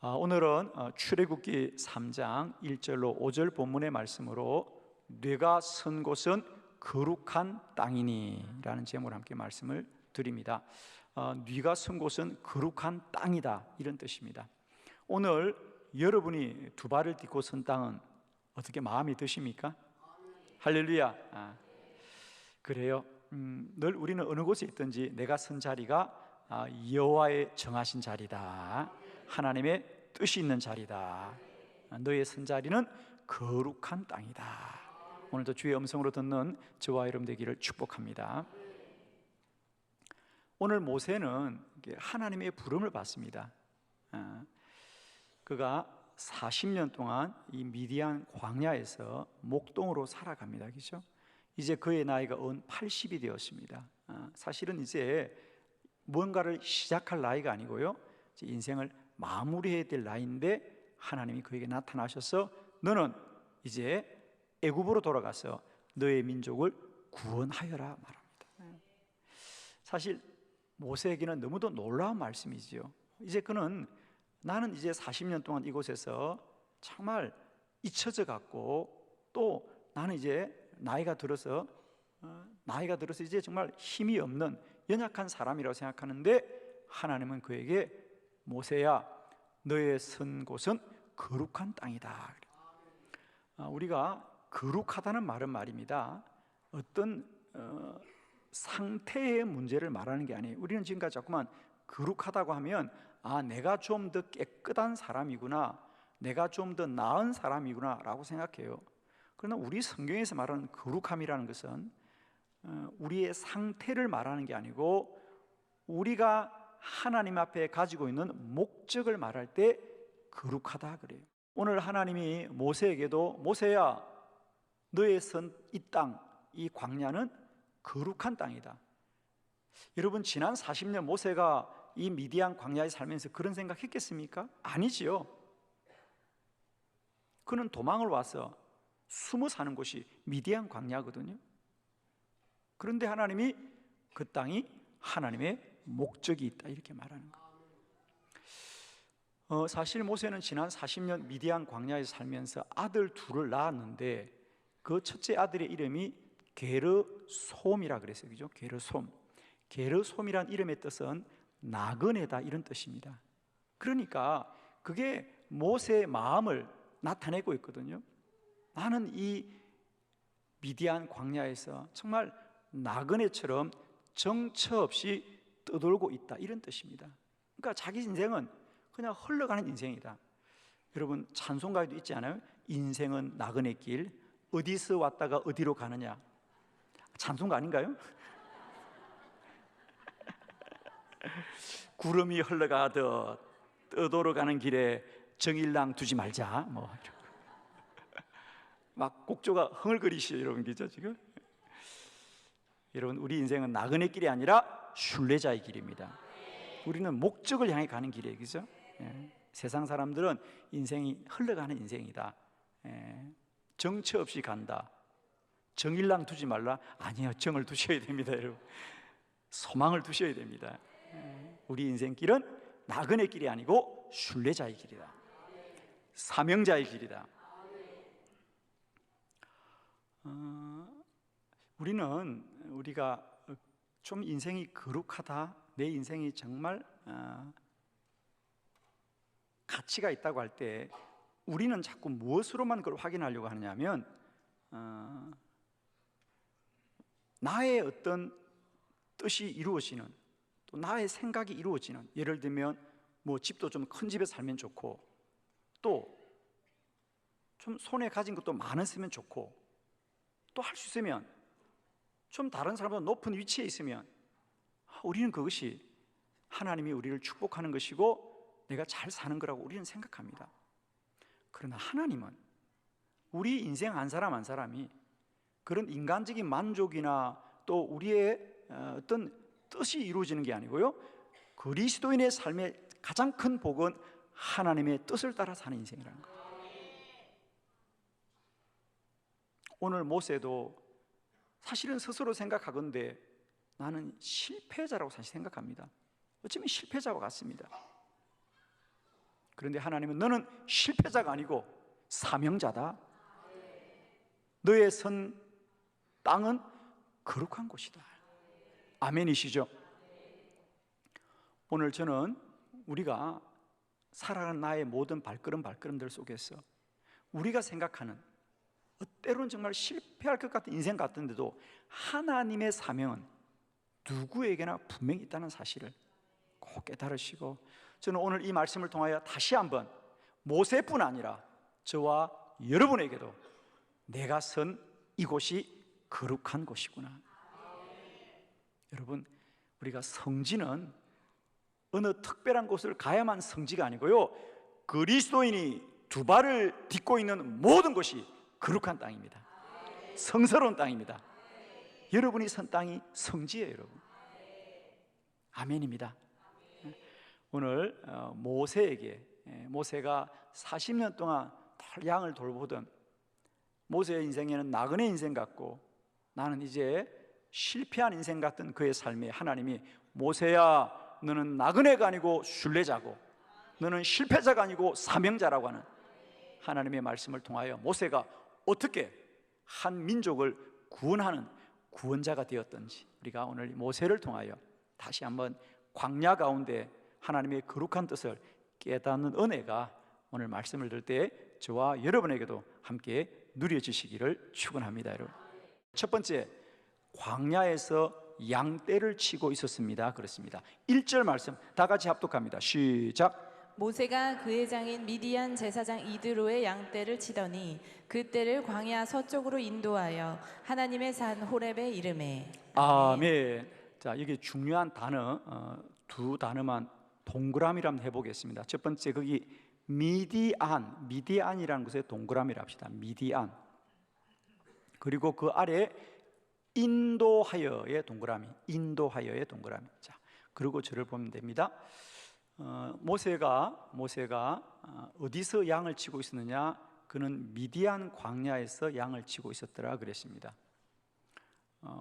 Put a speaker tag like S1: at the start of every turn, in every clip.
S1: 오늘은 출애굽기 3장 1절로 5절 본문의 말씀으로 뇌가 선 곳은 거룩한 땅이니 라는 제목으로 함께 말씀을 드립니다. 뇌가 선 곳은 거룩한 땅이다, 이런 뜻입니다. 오늘 여러분이 두 발을 딛고 선 땅은 어떻게 마음이 드십니까? 할렐루야. 그래요. 늘 우리는 어느 곳에 있든지 내가 선 자리가 여호와의 정하신 자리다, 하나님의 뜻이 있는 자리다, 너의 선 자리는 거룩한 땅이다. 오늘도 주의 음성으로 듣는 저와 여러분 되기를 축복합니다. 오늘 모세는 하나님의 부름을 받습니다. 그가 40년 동안 이 미디안 광야에서 목동으로 살아갑니다. 그렇죠? 이제 그의 나이가 은 80이 되었습니다. 사실은 이제 뭔가를 시작할 나이가 아니고요, 이제 인생을 마무리해야 될 나이인데 하나님이 그에게 나타나셔서 너는 이제 애굽으로 돌아가서 너의 민족을 구원하여라 말합니다. 사실 모세에게는 너무도 놀라운 말씀이지요. 이제 그는 나는 이제 40년 동안 이곳에서 정말 잊혀져 갔고, 또 나는 이제 나이가 들어서 이제 정말 힘이 없는 연약한 사람이라고 생각하는데, 하나님은 그에게 모세야, 너의 선 곳은 거룩한 땅이다. 우리가 거룩하다는 말은 말입니다, 어떤 상태의 문제를 말하는 게 아니에요. 우리는 지금까지 자꾸만 거룩하다고 하면 내가 좀 더 깨끗한 사람이구나, 내가 좀 더 나은 사람이구나 라고 생각해요. 그러나 우리 성경에서 말하는 거룩함이라는 것은 우리의 상태를 말하는 게 아니고 우리가 하나님 앞에 가지고 있는 목적을 말할 때 거룩하다 그래요. 오늘 하나님이 모세에게도 모세야, 너의 선 이 땅, 이 광야는 거룩한 땅이다. 여러분, 지난 40년 모세가 이 미디안 광야에 살면서 그런 생각했겠습니까? 아니지요. 그는 도망을 와서 숨어 사는 곳이 미디안 광야거든요. 그런데 하나님이 그 땅이 하나님의 목적이 있다, 이렇게 말하는 거예요. 사실 모세는 지난 40년 미디안 광야에서 살면서 아들 둘을 낳았는데 그 첫째 아들의 이름이 게르솜이라 그랬어요. 그죠? 게르솜. 게르솜이란 이름의 뜻은 나그네다, 이런 뜻입니다. 그러니까 그게 모세의 마음을 나타내고 있거든요. 나는 이 미디안 광야에서 정말 나그네처럼 정처 없이 떠돌고 있다, 이런 뜻입니다. 그러니까 자기 인생은 그냥 흘러가는 인생이다. 여러분, 찬송가에도 있지 않아요? 인생은 나그네 길, 어디서 왔다가 어디로 가느냐. 찬송가 아닌가요? 구름이 흘러가듯 떠도러 가는 길에 정일랑 두지 말자, 막 곡조가 흥얼거리시죠, 여러분. 그죠? 지금 여러분, 우리 인생은 나그네 길이 아니라 순례자의 길입니다. 우리는 목적을 향해 가는 길이에요. 그죠? 세상 사람들은 인생이 흘러가는 인생이다, 정처 없이 간다, 정일랑 두지 말라. 아니요, 정을 두셔야 됩니다. 여러분, 소망을 두셔야 됩니다. 우리 인생길은 나그네 길이 아니고 순례자의 길이다, 사명자의 길이다. 우리가 좀 인생이 거룩하다, 내 인생이 정말 가치가 있다고 할 때 우리는 자꾸 무엇으로만 그걸 확인하려고 하느냐면 나의 어떤 뜻이 이루어지는, 또 나의 생각이 이루어지는, 예를 들면 집도 좀 큰 집에 살면 좋고, 또 좀 손에 가진 것도 많았으면 좋고, 또 할 수 있으면 좀 다른 사람보다 높은 위치에 있으면 우리는 그것이 하나님이 우리를 축복하는 것이고 내가 잘 사는 거라고 우리는 생각합니다. 그러나 하나님은 우리 인생 한 사람 한 사람이 그런 인간적인 만족이나 또 우리의 어떤 뜻이 이루어지는 게 아니고요, 그리스도인의 삶의 가장 큰 복은 하나님의 뜻을 따라 사는 인생이라는 거예요. 오늘 모세도 사실은 스스로 생각하건대 나는 실패자라고 사실 생각합니다. 어쩌면 실패자와 같습니다. 그런데 하나님은 너는 실패자가 아니고 사명자다. 너의 선 땅은 거룩한 곳이다. 아멘이시죠? 오늘 저는 우리가 살아가는 나의 모든 발걸음들 속에서 우리가 생각하는 때로는 정말 실패할 것 같은 인생 같은데도 하나님의 사명은 누구에게나 분명히 있다는 사실을 꼭 깨달으시고, 저는 오늘 이 말씀을 통하여 다시 한번 모세뿐 아니라 저와 여러분에게도 내가 선 이곳이 거룩한 곳이구나. 여러분, 우리가 성지는 어느 특별한 곳을 가야만 성지가 아니고요, 그리스도인이 두 발을 딛고 있는 모든 곳이 거룩한 땅입니다. 성스러운 땅입니다. 여러분이 선 땅이 성지예요, 여러분. 아멘입니다. 오늘 모세가 40년 동안 양을 돌보던 모세의 인생에는 나그네 인생 같고, 나는 이제 실패한 인생 같은 그의 삶에 하나님이 모세야, 너는 나그네가 아니고 순례자고, 너는 실패자가 아니고 사명자라고 하는 하나님의 말씀을 통하여 모세가 어떻게 한 민족을 구원하는 구원자가 되었던지, 우리가 오늘 모세를 통하여 다시 한번 광야 가운데 하나님의 거룩한 뜻을 깨닫는 은혜가 오늘 말씀을 들을 때 저와 여러분에게도 함께 누려지시기를 축원합니다. 여러분, 첫 번째, 광야에서 양떼를 치고 있었습니다. 그렇습니다. 1절 말씀 다 같이 합독합니다. 시작.
S2: 모세가 그의 장인 미디안 제사장 이드로의 양떼를 치더니 그 떼를 광야 서쪽으로 인도하여 하나님의 산 호렙에 이르매.
S1: 아멘. 자, 여기 중요한 단어 두 단어만 동그라미를 한번 해보겠습니다. 첫 번째, 거기 미디안이라는 곳에 동그라미를 합시다. 미디안. 그리고 그 아래 인도하여의 동그라미. 자, 그리고 저를 보면 됩니다. 모세가 어디서 양을 치고 있었느냐? 그는 미디안 광야에서 양을 치고 있었더라 그랬습니다.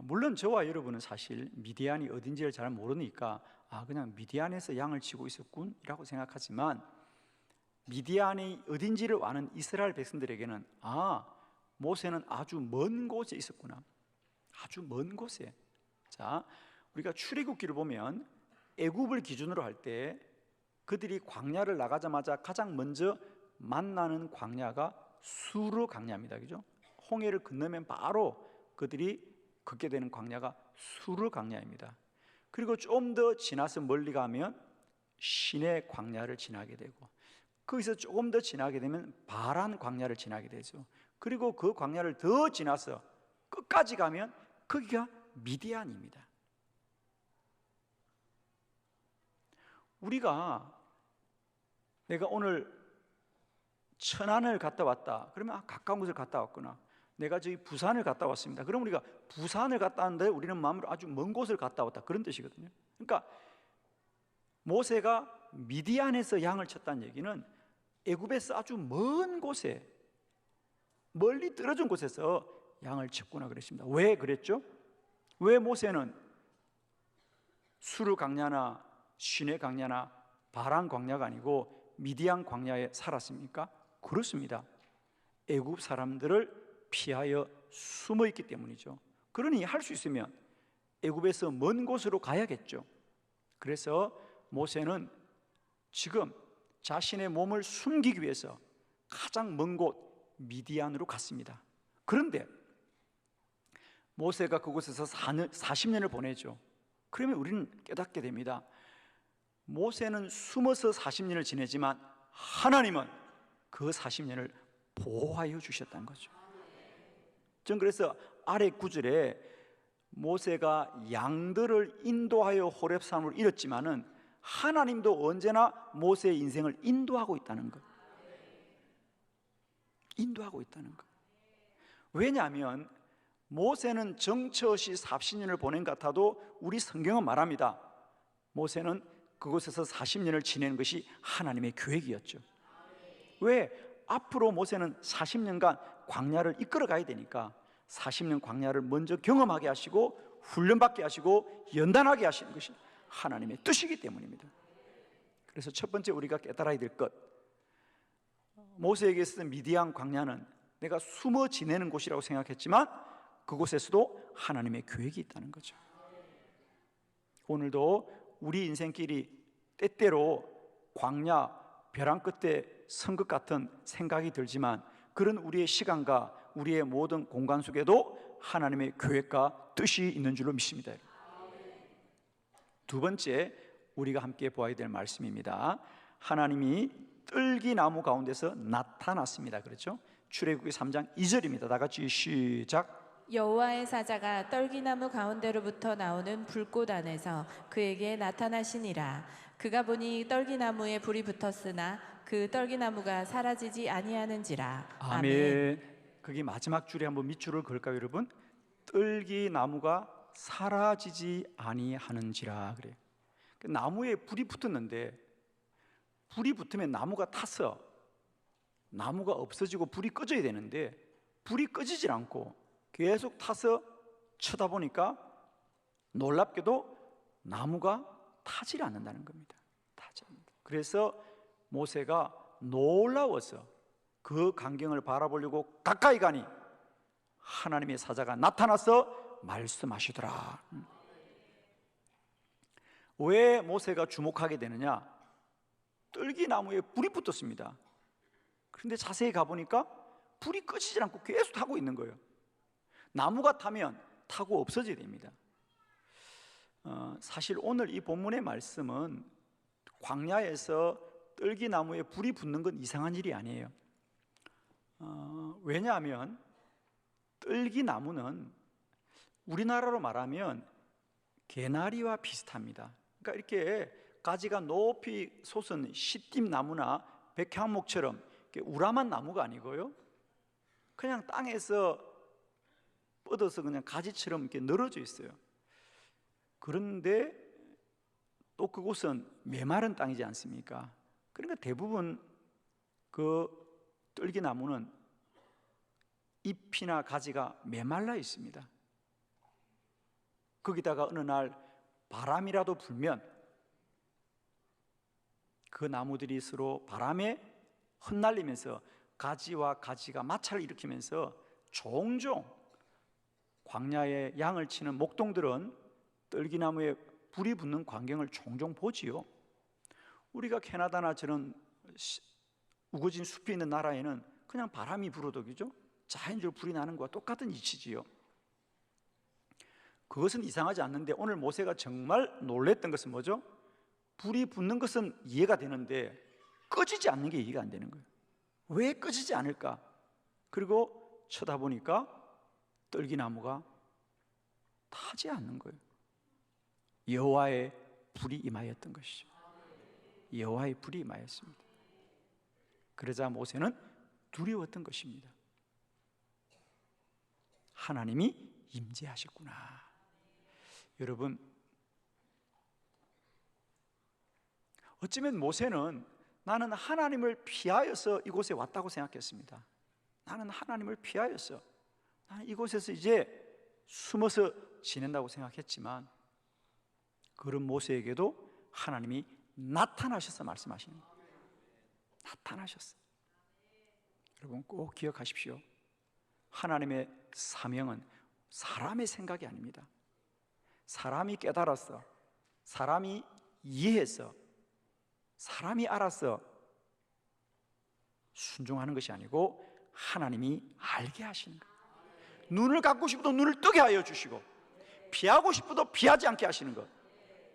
S1: 물론 저와 여러분은 사실 미디안이 어딘지를 잘 모르니까 그냥 미디안에서 양을 치고 있었군이라고 생각하지만, 미디안이 어딘지를 아는 이스라엘 백성들에게는 모세는 아주 먼 곳에 있었구나. 아주 먼 곳에. 자, 우리가 출애굽기를 보면 애굽을 기준으로 할 때 그들이 광야를 나가자마자 가장 먼저 만나는 광야가 수르 광야입니다. 그죠? 홍해를 건너면 바로 그들이 걷게 되는 광야가 수르 광야입니다. 그리고 좀 더 지나서 멀리 가면 시내 광야를 지나게 되고, 거기서 조금 더 지나게 되면 바란 광야를 지나게 되죠. 그리고 그 광야를 더 지나서 끝까지 가면 거기가 미디안입니다. 내가 오늘 천안을 갔다 왔다 그러면 가까운 곳을 갔다 왔구나. 내가 저기 부산을 갔다 왔습니다. 그럼 우리가 부산을 갔다 왔는데 우리는 마음으로 아주 먼 곳을 갔다 왔다, 그런 뜻이거든요. 그러니까 모세가 미디안에서 양을 쳤다는 얘기는 애굽에서 아주 먼 곳에, 멀리 떨어진 곳에서 양을 쳤구나 그랬습니다. 왜 그랬죠? 왜 모세는 수르 광야나 시내 광야나 바란 광야가 아니고 미디안 광야에 살았습니까? 그렇습니다. 애굽 사람들을 피하여 숨어 있기 때문이죠. 그러니 할 수 있으면 애굽에서 먼 곳으로 가야겠죠. 그래서 모세는 지금 자신의 몸을 숨기기 위해서 가장 먼 곳 미디안으로 갔습니다. 그런데 모세가 그곳에서 40년을 보내죠. 그러면 우리는 깨닫게 됩니다. 모세는 숨어서 40년을 지내지만 하나님은 그 40년을 보호하여 주셨다는 거죠. 전 그래서 아래 구절에 모세가 양들을 인도하여 호렙산으로 이뤘지만은 하나님도 언제나 모세의 인생을 인도하고 있다는 것. 인도하고 있다는 것. 왜냐하면 모세는 정처 없이 40년을 보낸 것 같아도 우리 성경은 말합니다. 모세는 그곳에서 40년을 지내는 것이 하나님의 계획이었죠. 왜? 앞으로 모세는 40년간 광야를 이끌어 가야 되니까 40년 광야를 먼저 경험하게 하시고 훈련받게 하시고 연단하게 하시는 것이 하나님의 뜻이기 때문입니다. 그래서 첫 번째 우리가 깨달아야 될 것, 모세에게 있었던 미디안 광야는 내가 숨어 지내는 곳이라고 생각했지만 그곳에서도 하나님의 계획이 있다는 거죠. 오늘도 우리 인생길이 때때로 광야, 벼랑 끝에 선 것 같은 생각이 들지만 그런 우리의 시간과 우리의 모든 공간 속에도 하나님의 계획과 뜻이 있는 줄로 믿습니다. 두 번째, 우리가 함께 보아야 될 말씀입니다. 하나님이 뜰기나무 가운데서 나타났습니다. 그렇죠? 출애굽기 3장 2절입니다. 다 같이 시작.
S2: 여호와의 사자가 떨기나무 가운데로부터 나오는 불꽃 안에서 그에게 나타나시니라. 그가 보니 떨기나무에 불이 붙었으나 그 떨기나무가 사라지지 아니하는지라.
S1: 아멘. 거기 마지막 줄에 한번 밑줄을 그을까요, 여러분? 떨기나무가 사라지지 아니하는지라 그래요. 그 나무에 불이 붙었는데 불이 붙으면 나무가 타서 나무가 없어지고 불이 꺼져야 되는데 불이 꺼지질 않고 계속 타서 쳐다보니까 놀랍게도 나무가 타질 않는다는 겁니다. 타지 않는다. 그래서 모세가 놀라워서 그 광경을 바라보려고 가까이 가니 하나님의 사자가 나타나서 말씀하시더라. 왜 모세가 주목하게 되느냐? 떨기나무에 불이 붙었습니다. 그런데 자세히 가보니까 불이 꺼지질 않고 계속 타고 있는 거예요. 나무가 타면 타고 없어져야 됩니다. 사실 오늘 이 본문의 말씀은 광야에서 떨기나무에 불이 붙는 건 이상한 일이 아니에요. 왜냐하면 떨기나무는 우리나라로 말하면 개나리와 비슷합니다. 그러니까 이렇게 가지가 높이 솟은 시띠나무나 백향목처럼 우람한 나무가 아니고요, 그냥 땅에서 뻗어서 그냥 가지처럼 이렇게 늘어져 있어요. 그런데 또 그곳은 메마른 땅이지 않습니까? 그러니까 대부분 그 떨기나무는 잎이나 가지가 메말라 있습니다. 거기다가 어느 날 바람이라도 불면 그 나무들이 서로 바람에 흩날리면서 가지와 가지가 마찰을 일으키면서 종종 광야에 양을 치는 목동들은 떨기나무에 불이 붙는 광경을 종종 보지요. 우리가 캐나다나 저런 우거진 숲이 있는 나라에는 그냥 바람이 불어도 그죠? 자연적으로 불이 나는 것과 똑같은 이치지요. 그것은 이상하지 않는데 오늘 모세가 정말 놀랬던 것은 뭐죠? 불이 붙는 것은 이해가 되는데 꺼지지 않는 게 이해가 안 되는 거예요. 왜 꺼지지 않을까? 그리고 쳐다보니까 떨기나무가 타지 않는 거예요. 여호와의 불이 임하였던 것이죠. 여호와의 불이 임하였습니다. 그러자 모세는 두려웠던 것입니다. 하나님이 임재하셨구나. 여러분, 어쩌면 모세는 나는 하나님을 피하여서 이곳에 왔다고 생각했습니다. 나는 하나님을 피하여서 나는 이곳에서 이제 숨어서 지낸다고 생각했지만 그런 모세에게도 하나님이 나타나셔서 말씀하시는 거예요. 나타나셨어요. 여러분 꼭 기억하십시오. 하나님의 사명은 사람의 생각이 아닙니다. 사람이 깨달았어, 사람이 이해해서, 사람이 알아서 순종하는 것이 아니고 하나님이 알게 하시는 거예요. 눈을 감고 싶어도 눈을 뜨게 하여 주시고 피하고 싶어도 피하지 않게 하시는 것,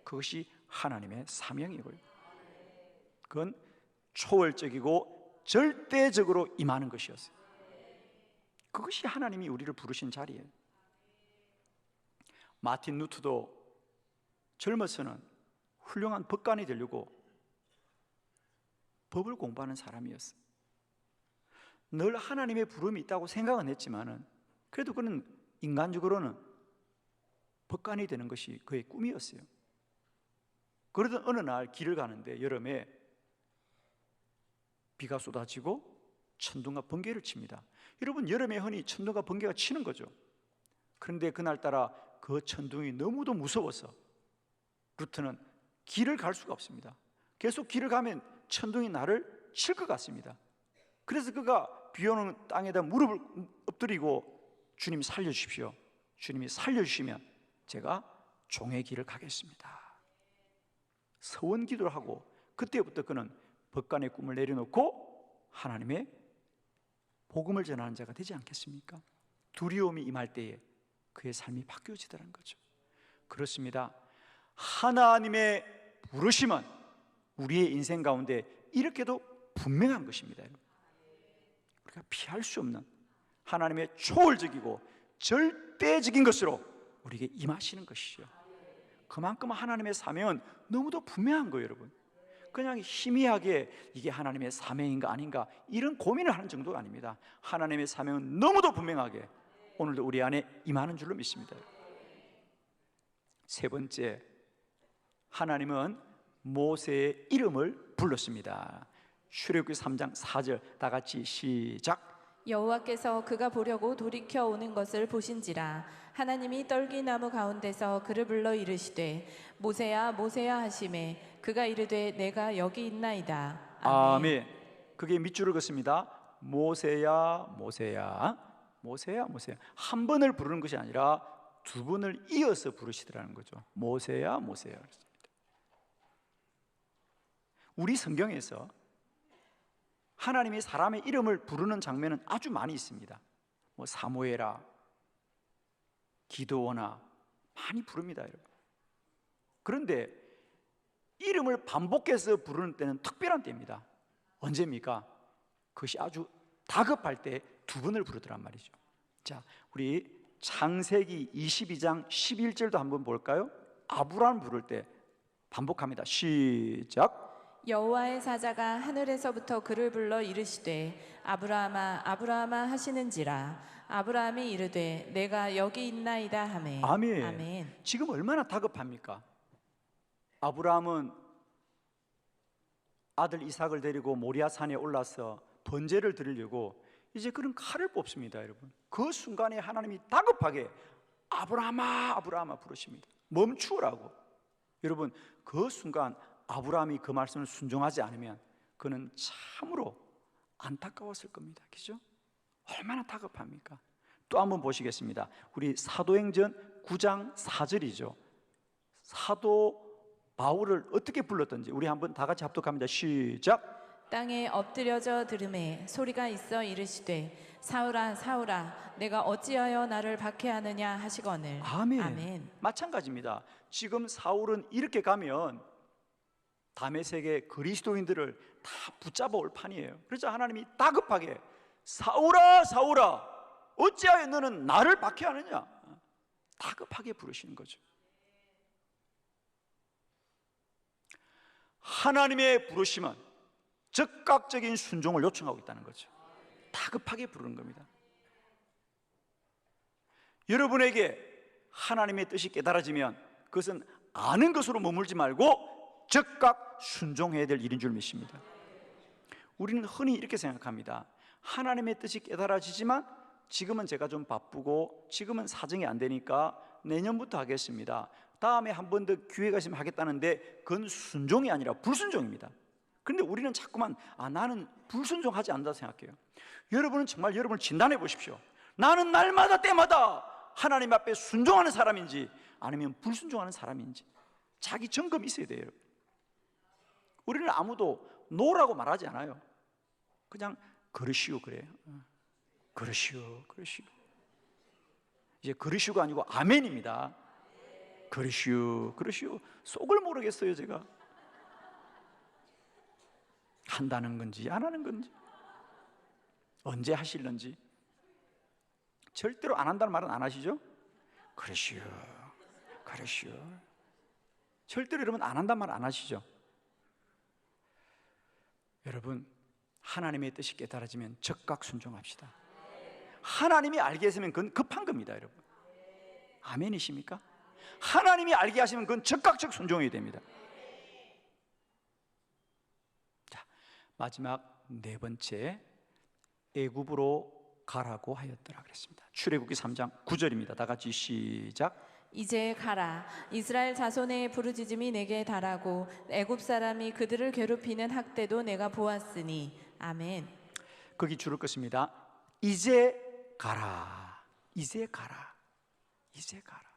S1: 그것이 하나님의 사명이고요. 그건 초월적이고 절대적으로 임하는 것이었어요. 그것이 하나님이 우리를 부르신 자리예요. 마틴 루터도 젊어서는 훌륭한 법관이 되려고 법을 공부하는 사람이었어요. 늘 하나님의 부름이 있다고 생각은 했지만은 그래도 그는 인간적으로는 법관이 되는 것이 그의 꿈이었어요. 그러던 어느 날 길을 가는데 여름에 비가 쏟아지고 천둥과 번개를 칩니다. 여러분, 여름에 흔히 천둥과 번개가 치는 거죠. 그런데 그날따라 그 천둥이 너무도 무서워서 루터는 길을 갈 수가 없습니다. 계속 길을 가면 천둥이 나를 칠 것 같습니다. 그래서 그가 비 오는 땅에다 무릎을 엎드리고 주님 살려주십시오. 주님이 살려주시면 제가 종의 길을 가겠습니다. 서원 기도를 하고 그때부터 그는 법관의 꿈을 내려놓고 하나님의 복음을 전하는 자가 되지 않겠습니까? 두려움이 임할 때에 그의 삶이 바뀌어지더라는 거죠. 그렇습니다. 하나님의 부르심은 우리의 인생 가운데 이렇게도 분명한 것입니다. 우리가 피할 수 없는 하나님의 초월적이고 절대적인 것으로 우리에게 임하시는 것이죠. 그만큼 하나님의 사명은 너무도 분명한 거예요, 여러분. 그냥 희미하게 이게 하나님의 사명인가 아닌가 이런 고민을 하는 정도가 아닙니다. 하나님의 사명은 너무도 분명하게 오늘도 우리 안에 임하는 줄로 믿습니다. 세 번째, 하나님은 모세의 이름을 불렀습니다. 출애굽기 3장 4절 다 같이 시작.
S2: 여호와께서 그가 보려고 돌이켜 오는 것을 보신지라 하나님이 떨기나무 가운데서 그를 불러 이르시되 모세야 모세야 하시매 그가 이르되 내가 여기 있나이다.
S1: 아멘. 그게 밑줄을 긋습니다. 모세야 모세야 모세야 모세야. 한 번을 부르는 것이 아니라 두 번을 이어서 부르시더라는 거죠. 모세야 모세야. 우리 성경에서 하나님이 사람의 이름을 부르는 장면은 아주 많이 있습니다. 뭐 사무엘아, 기드온아 많이 부릅니다, 여러분. 그런데 이름을 반복해서 부르는 때는 특별한 때입니다. 언제입니까? 그것이 아주 다급할 때 두 번을 부르더란 말이죠. 자, 우리 창세기 22장 11절도 한번 볼까요? 아브라함 부를 때 반복합니다. 시작.
S2: 여호와의 사자가 하늘에서부터 그를 불러 이르시되 아브라함아 아브라함아 하시는지라 아브라함이 이르되 내가 여기 있나이다 하매
S1: 아멘.
S2: 아멘.
S1: 지금 얼마나 다급합니까? 아브라함은 아들 이삭을 데리고 모리아 산에 올라서 번제를 드리려고 이제 그런 칼을 뽑습니다, 여러분. 그 순간에 하나님이 다급하게 아브라함아 아브라함아 부르십니다. 멈추라고. 여러분, 그 순간 아브라함이 그 말씀을 순종하지 않으면 그는 참으로 안타까웠을 겁니다. 그죠? 얼마나 다급합니까? 또 한번 보시겠습니다. 우리 사도행전 9장 4절이죠. 사도 바울을 어떻게 불렀던지 우리 한번 다 같이 합독합니다. 시작.
S2: 땅에 엎드려져 들음에 소리가 있어 이르시되 사울아 사울아 내가 어찌하여 나를 박해하느냐 하시거늘.
S1: 아멘.
S2: 아멘.
S1: 마찬가지입니다. 지금 사울은 이렇게 가면 다메섹의 그리스도인들을 다 붙잡아 올 판이에요. 그래서 하나님이 다급하게 사울아 사울아 어찌하여 너는 나를 박해하느냐 다급하게 부르시는 거죠. 하나님의 부르심은 즉각적인 순종을 요청하고 있다는 거죠. 다급하게 부르는 겁니다. 여러분에게 하나님의 뜻이 깨달아지면 그것은 아는 것으로 머물지 말고 즉각 순종해야 될 일인 줄 믿습니다. 우리는 흔히 이렇게 생각합니다. 하나님의 뜻이 깨달아지지만 지금은 제가 좀 바쁘고 지금은 사정이 안 되니까 내년부터 하겠습니다. 다음에 한 번 더 기회가 있으면 하겠다는데 그건 순종이 아니라 불순종입니다. 그런데 우리는 자꾸만 나는 불순종하지 않는다 생각해요. 여러분은 정말 여러분을 진단해 보십시오. 나는 날마다 때마다 하나님 앞에 순종하는 사람인지 아니면 불순종하는 사람인지 자기 점검이 있어야 돼요. 우리는 아무도 노라고 말하지 않아요. 그냥 그러시오 그래요. 그러시오 그러시오. 이제 그러시오가 아니고 아멘입니다. 그러시오 그러시오. 속을 모르겠어요. 제가 한다는 건지 안 하는 건지 언제 하실는지. 절대로 안 한다는 말은 안 하시죠? 그러시오 그러시오. 절대로 여러분 안 한다는 말 안 하시죠? 여러분, 하나님의 뜻이 깨달아지면 즉각 순종합시다. 하나님이 알게 하시면 그건 급한 겁니다, 여러분. 아멘이십니까? 하나님이 알게 하시면 그건 즉각적 순종이 됩니다. 자, 마지막 네 번째, 애굽으로 가라고 하였더라 그랬습니다. 출애굽기 3장 9절입니다. 다 같이 시작.
S2: 이제 가라 이스라엘 자손의 부르짖음이 내게 달하고 애굽 사람이 그들을 괴롭히는 학대도 내가 보았으니. 아멘.
S1: 거기 줄을 긋습니다. 이제 가라. 이제 가라. 이제 가라.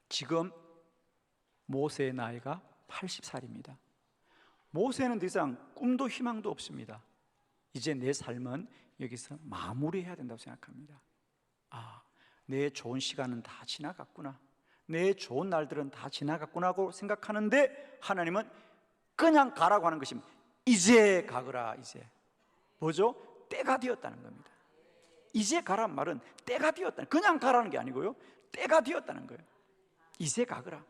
S1: 지금 모세의 나이가 80살입니다. 모세는 더 이상 꿈도 희망도 없습니다. 이제 내 삶은 여기서 마무리해야 된다고 생각합니다. 내 좋은 시간은 다 지나갔구나, 내 좋은 날들은 다 지나갔구나 하고 생각하는데 하나님은 그냥 가라고 하는 것입니다. 이제 가거라. 이제 뭐죠? 때가 되었다는 겁니다. 이제 가란 말은 때가 되었다는, 그냥 가라는 게 아니고요, 때가 되었다는 거예요. 이제 가거라.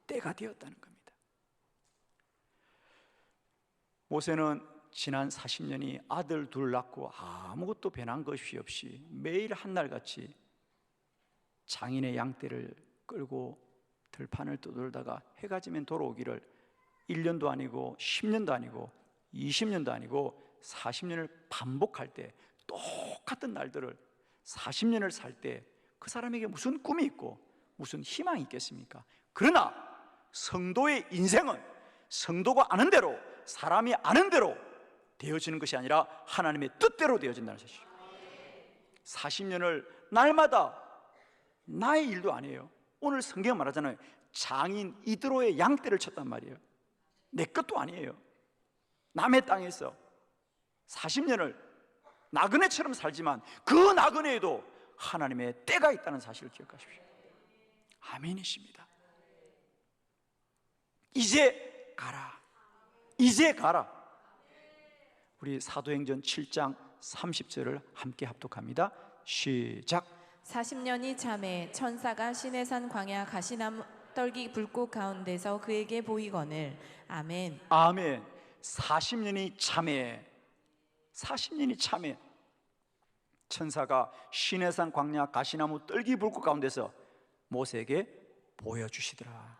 S1: 때가 되었다는 겁니다. 모세는 지난 40년이 아들 둘 낳고 아무것도 변한 것이 없이 매일 한날같이 장인의 양떼를 끌고 들판을 떠돌다가 해가 지면 돌아오기를 1년도 아니고 10년도 아니고 20년도 아니고 40년을 반복할 때, 똑같은 날들을 40년을 살 때 그 사람에게 무슨 꿈이 있고 무슨 희망이 있겠습니까? 그러나 성도의 인생은 성도가 아는 대로, 사람이 아는 대로 되어지는 것이 아니라 하나님의 뜻대로 되어진다는 사실이죠. 40년을 날마다 나의 일도 아니에요. 오늘 성경 말하잖아요. 장인 이드로의 양떼를 쳤단 말이에요. 내 것도 아니에요. 남의 땅에서 40년을 나그네처럼 살지만 그 나그네에도 하나님의 때가 있다는 사실을 기억하십시오. 아멘이십니다. 이제 가라. 이제 가라. 우리 사도행전 7장 30절을 함께 합독합니다. 시작.
S2: 40년이 참에 천사가 시내산 광야 가시나무 떨기 불꽃 가운데서 그에게 보이거늘. 아멘.
S1: 아멘. 40년이 참에, 40년이 참에 천사가 시내산 광야 가시나무 떨기 불꽃 가운데서 모세에게 보여주시더라.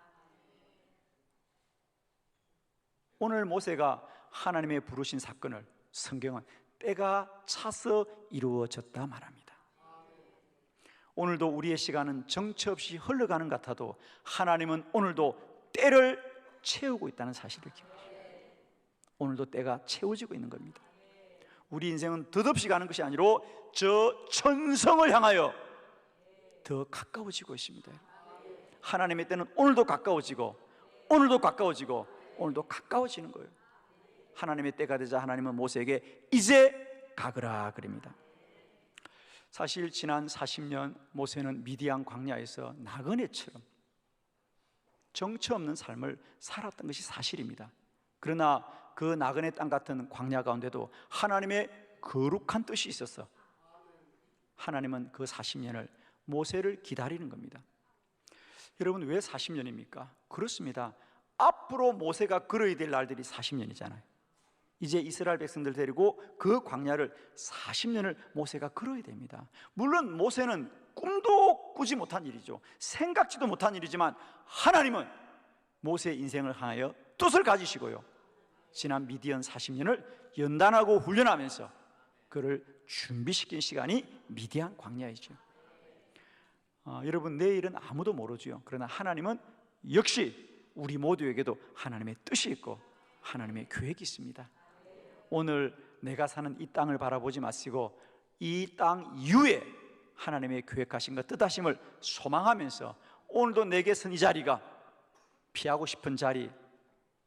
S1: 오늘 모세가 하나님의 부르신 사건을 성경은 때가 차서 이루어졌다 말합니다. 오늘도 우리의 시간은 정처 없이 흘러가는 것 같아도 하나님은 오늘도 때를 채우고 있다는 사실을 기억하십시오. 오늘도 때가 채워지고 있는 겁니다. 우리 인생은 덧없이 가는 것이 아니라 저 천성을 향하여 더 가까워지고 있습니다. 하나님의 때는 오늘도 가까워지고 오늘도 가까워지고 오늘도 가까워지는 거예요. 하나님의 때가 되자 하나님은 모세에게 이제 가거라 그럽니다. 사실 지난 40년 모세는 미디안 광야에서 나그네처럼 정처 없는 삶을 살았던 것이 사실입니다. 그러나 그 나그네 땅 같은 광야 가운데도 하나님의 거룩한 뜻이 있었어. 하나님은 그 40년을 모세를 기다리는 겁니다. 여러분, 왜 40년입니까? 그렇습니다. 앞으로 모세가 걸어야 될 날들이 40년이잖아요. 이제 이스라엘 백성들 데리고 그 광야를 40년을 모세가 걸어야 됩니다. 물론 모세는 꿈도 꾸지 못한 일이죠. 생각지도 못한 일이지만 하나님은 모세의 인생을 향하여 뜻을 가지시고요, 지난 미디안 40년을 연단하고 훈련하면서 그를 준비시킨 시간이 미디안 광야이죠. 여러분, 내일은 아무도 모르죠. 그러나 하나님은 역시 우리 모두에게도 하나님의 뜻이 있고 하나님의 계획이 있습니다. 오늘 내가 사는 이 땅을 바라보지 마시고 이 땅 이후에 하나님의 계획하신 것, 뜻하심을 소망하면서 오늘도 내게 선 이 자리가 피하고 싶은 자리,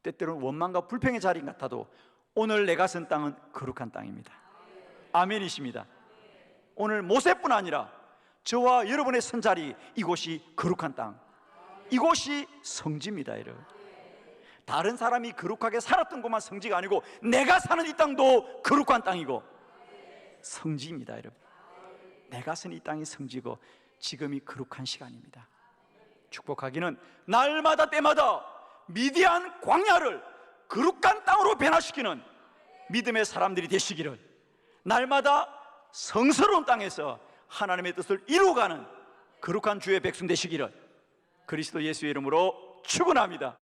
S1: 때때로는 원망과 불평의 자리 같아도 오늘 내가 선 땅은 거룩한 땅입니다. 아멘이십니다. 오늘 모세뿐 아니라 저와 여러분의 선 자리, 이곳이 거룩한 땅, 이곳이 성지입니다. 여러분, 다른 사람이 거룩하게 살았던 곳만 성지가 아니고 내가 사는 이 땅도 거룩한 땅이고 성지입니다. 여러분, 내가 선 이 땅이 성지고 지금이 거룩한 시간입니다. 축복하기는 날마다 때마다 미디안 광야를 거룩한 땅으로 변화시키는 믿음의 사람들이 되시기를, 날마다 성스러운 땅에서 하나님의 뜻을 이루어가는 거룩한 주의 백성 되시기를 그리스도 예수의 이름으로 축원합니다.